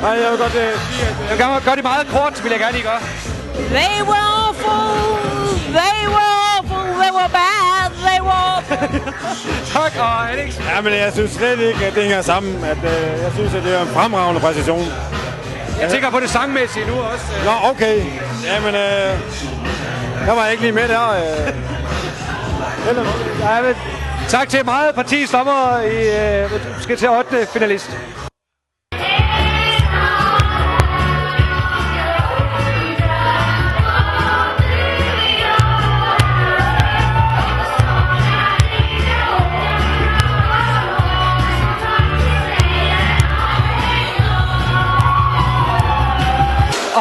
Nej, jeg vil godt sige, at... Jeg vil gerne gøre det meget kort, vil jeg gerne lige gøre. They were awful, they were awful, they were bad, they were... Tak, og Alex. Ja, men jeg synes slet ikke, at det hænger sammen. Jeg synes, at det er en fremragende præstation. Jeg tænker på det sangmæssige nu også. Nå, okay. Jamen, der var jeg ikke lige med der. Ja, men, tak til meget partiets dommer. I skal til 8. finalist.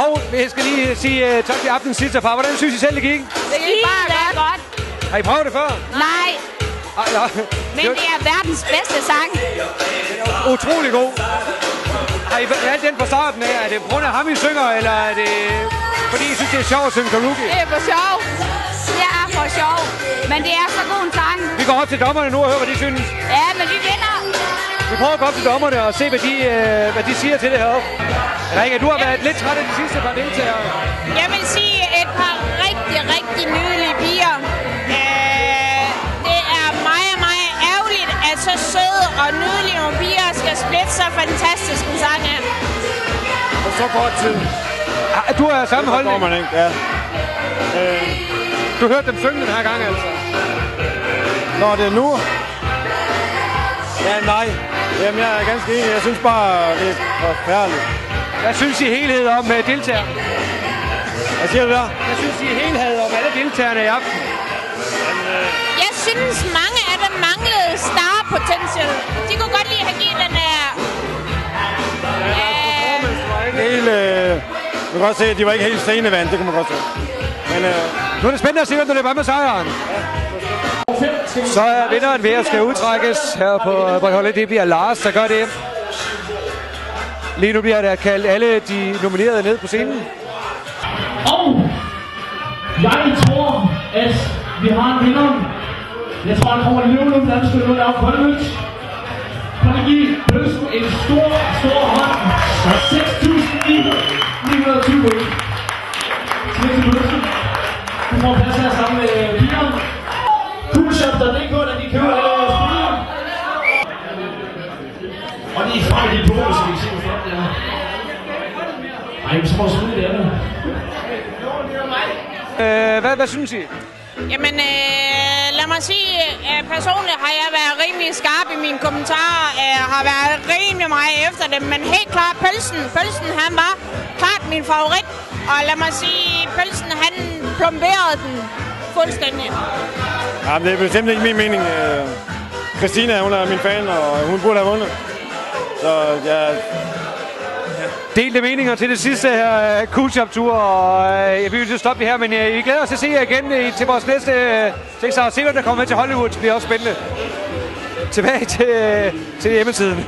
Og jeg skal lige sige tak til aftenens sidste par. Hvordan synes I selv, det gik? Det gik bare godt. Har I prøvet det før? Nej, men det er verdens bedste sang. Utrolig god. Har I valgt den fra starten af? Er det på grund af ham, I synger, eller er det fordi I synes, det er sjovt at synge karaoke? Det er for sjov. Det er for sjov. Men det er så god en sang. Vi går op til dommerne nu og hører, hvad de synes. Ja, men vi vinder. Vi prøver at gå op til dommerne og se, hvad de siger til det heroppe. Rikke, du har været lidt træt af de sidste par deltagere. Jeg vil sige et par rigtig, rigtig nydelige piger. Det er meget ærgerligt, at så søde og nydelige nogle piger skal splitte så fantastisk en sang her. Og så kort tid. Du har samme holdning. Man ikke, ja. Du hørte dem synge den her gang, altså. Når det er nu? Ja, nej. Jamen, jeg er ganske enig. Jeg synes bare, det er forfærdeligt. Hvad synes I helhed om deltagere? Hvad siger du der? Jeg synes I helhed om alle deltagerne i aften. Jeg synes, mange af dem manglede star potential. De kunne godt lige have givet den her... Du kan godt se, at de var ikke helt scenevant. Det kan man godt se. Men nu er det spændende at se, hvem der løber med sejren. Så er vinderen ved at skal udtrækkes her på Bredholdet. Det bliver Lars, der gør det. Lige nu bliver der kaldt alle de nominerede ned på scenen. Og jeg tror, at vi har en vinder. Jeg tror, han kommer løbende, han skal løbe af Kolmøt. Kan I give Pølsen en stor hånd? 6.920 point. Slik til Pølsen. Du får plads her sammen med pigerne. Coolshop.dk, der de køber spiller. Og de er fremme i de på, så vi kan se, hvor flot det er. Ej, men så må du spille det andet. Hvad synes I? Jamen, lad mig sige, personligt har jeg været rimelig skarp i mine kommentarer, har været rimelig meget efter dem, men helt klart Pølsen han var klart min favorit, og lad mig sige, Pølsen han plomberede den fuldstændig. ja, det er bestemt ikke min mening. Christina, hun er min fan, og hun burde have vundet. Så ja... Delte meninger til det sidste her Coolshop-tur, og jeg vil jo stoppe det her, men I glæder os til at se jer igen til vores næste seksere. Se, der kommer med til Hollywood, det bliver også spændende. Tilbage til hjemmesiden.